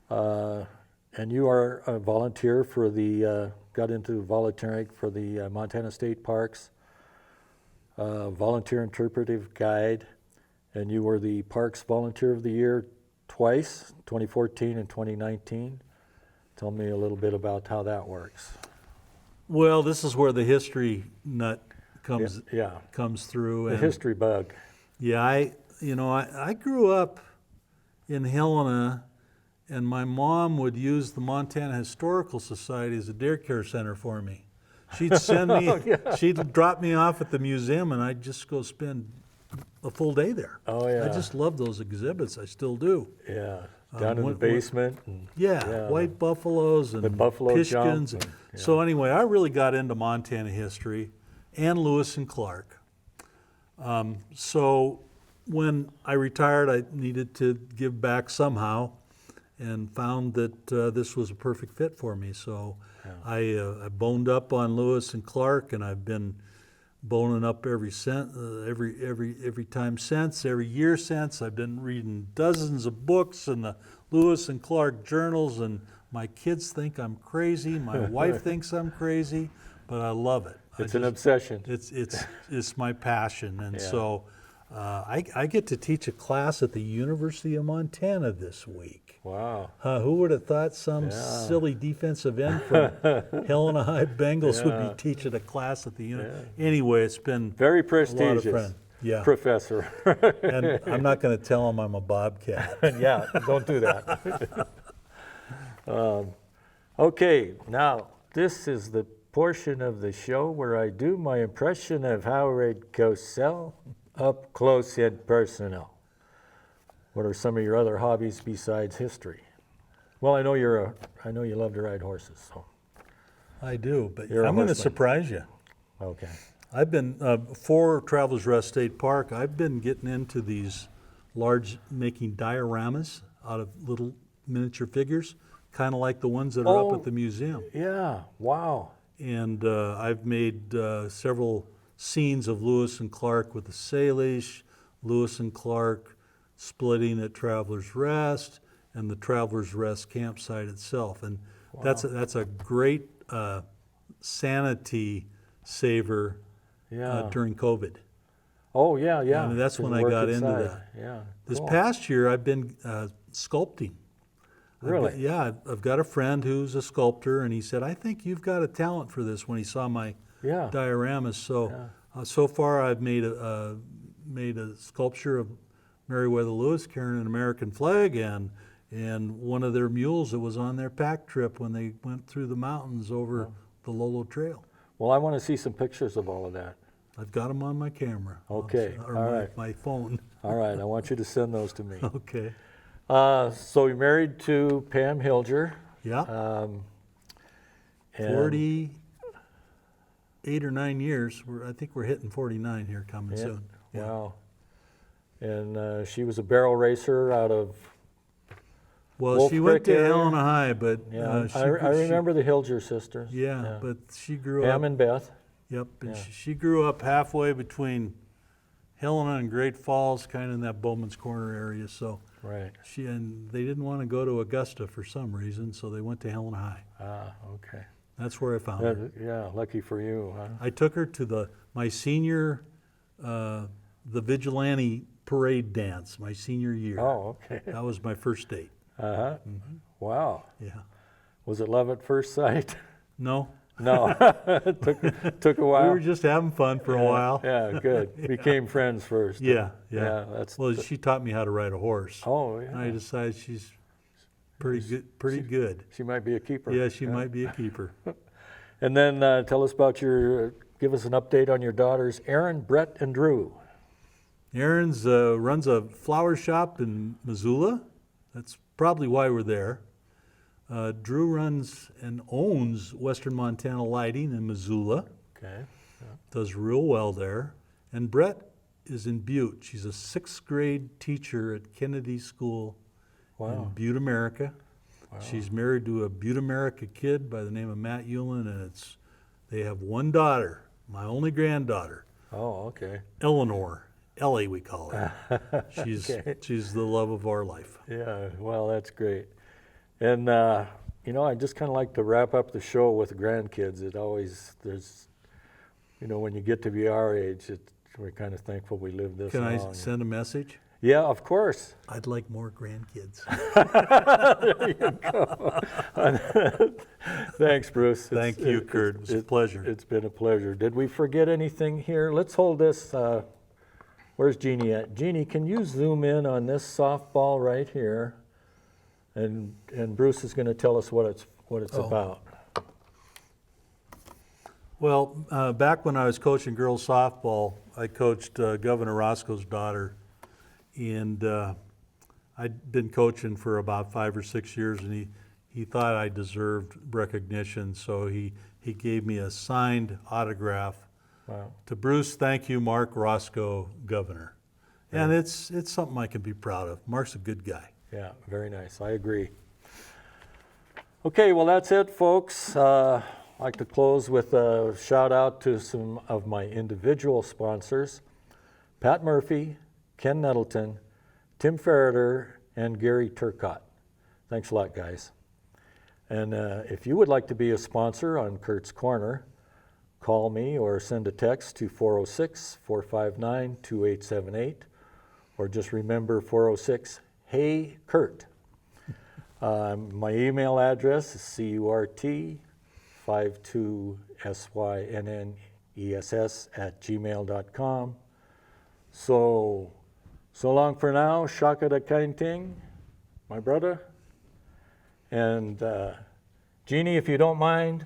And you are a volunteer for got into volunteering for the Montana State Parks, volunteer interpretive guide, and you were the Parks Volunteer of the Year twice, 2014 and 2019. Tell me a little bit about how that works. Well, this is where the history nut comes through. The history bug. Yeah, I grew up in Helena, and my mom would use the Montana Historical Society as a daycare center for me. She'd send me, she'd drop me off at the museum, and I'd just go spend a full day there. Oh, yeah. I just love those exhibits. I still do. Yeah, down in the basement. White buffaloes and the buffalo Pishkins. jump. So anyway, I really got into Montana history and Lewis and Clark. So when I retired, I needed to give back somehow, and found that this was a perfect fit for me. So I boned up on Lewis and Clark, and I've been boning up every time since, every year since. I've been reading dozens of books in the Lewis and Clark journals, and my kids think I'm crazy. My wife thinks I'm crazy, but I love it. It's an obsession. It's my passion, and so I get to teach a class at the University of Montana this week. Wow. Who would have thought some silly defensive end from Helena High Bengals would be teaching a class at the University? Anyway, it's been very a prestigious. lot of fun. Yeah. Professor. And I'm not going to tell him I'm a bobcat. Yeah, don't do that. Okay, now this is the portion of the show where I do my impression of Howard Cosell up close and personal. What are some of your other hobbies besides history? Well, I know you love to ride horses. So. I do, but You're a I'm going to horseman. surprise you. Okay. I've been, for Travelers Rest State Park, I've been getting into these making dioramas out of little miniature figures, kind of like the ones that are up at the museum. Yeah, wow. And I've made several scenes of Lewis and Clark with the Salish, Lewis and Clark splitting at Travelers Rest, and the Travelers Rest campsite itself. And that's a great sanity saver during COVID. Oh, yeah. I mean, that's when I got into that. Yeah. This past year, I've been sculpting. Really? I've got a friend who's a sculptor, and he said, I think you've got a talent for this when he saw my dioramas. So so far I've made a sculpture of Meriwether Lewis carrying an American flag and one of their mules that was on their pack trip when they went through the mountains over the Lolo Trail. Well, I want to see some pictures of all of that. I've got them on my camera. Okay, Or all my, right. my phone. All right, I want you to send those to me. Okay. So you're married to Pam Hilger. Yeah. And 48 or 9 years. I think we're hitting 49 here coming soon. Wow. And she was a barrel racer out of, Well, Wolf she went Creek to area? Helena High, but I remember the Hilger sisters. Yeah, but she grew Pam up. and Beth. Yep, and Yeah. she grew up halfway between Helena and Great Falls, kind of in that Bowman's Corner area. So Right. they didn't want to go to Augusta for some reason, so they went to Helena High. Okay. That's where I found her. Yeah, lucky for you, huh? I took her to my senior, the Vigilante parade dance, my senior year. Oh, okay. That was my first date. Uh-huh. Wow. Yeah. Was it love at first sight? No, No. took a while. we were just having fun for a while. Yeah, good. Became friends first. Yeah. That's Well, she taught me how to ride a horse. Oh, And I yeah. decided she's pretty good. She might be a keeper. Yeah, she might be a keeper. And then tell us about give us an update on your daughters, Aaron, Brett, and Drew. Aaron's runs a flower shop in Missoula. That's probably why we're there. Drew runs and owns Western Montana Lighting in Missoula. Okay. Does real well there. And Brett is in Butte. She's a 6th grade teacher at Kennedy School in Wow. Butte, America. She's married to a Butte, America kid by the name of Matt Hewlin, and they have one daughter, my only granddaughter, Oh, okay. Eleanor. Ellie, we call her. Okay. She's the love of our life. Yeah, well, that's great. And, I just kind of like to wrap up the show with grandkids. There's, when you get to be our age, we're kind of thankful we lived this Can I long. send a message? Yeah, of course. I'd like more grandkids. Thanks, Bruce. Thank you, Kurt. It was a pleasure. It's been a pleasure. Did we forget anything here? Let's hold this. Where's Jeannie at? Jeannie, can you zoom in on this softball right here? And Bruce is going to tell us what it's about. Well, back when I was coaching girls softball, I coached Governor Roscoe's daughter, and I'd been coaching for about 5 or 6 years, and he thought I deserved recognition, so he gave me a signed autograph. Wow. To Bruce, thank you, Mark Roscoe, Governor. And it's something I can be proud of. Mark's a good guy. Yeah, very nice. I agree. Okay, well, that's it, folks. I'd like to close with a shout out to some of my individual sponsors, Pat Murphy, Ken Nettleton, Tim Ferreter, and Gary Turcotte. Thanks a lot, guys. And if you would like to be a sponsor on Kurt's Corner, call me or send a text to 406-459-2878, or just remember 406 Hey Kurt. My email address is curt52syness@gmail.com. So long for now, Shaka da Kainting, my brother. And Jeannie, if you don't mind,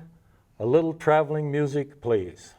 a little traveling music, please.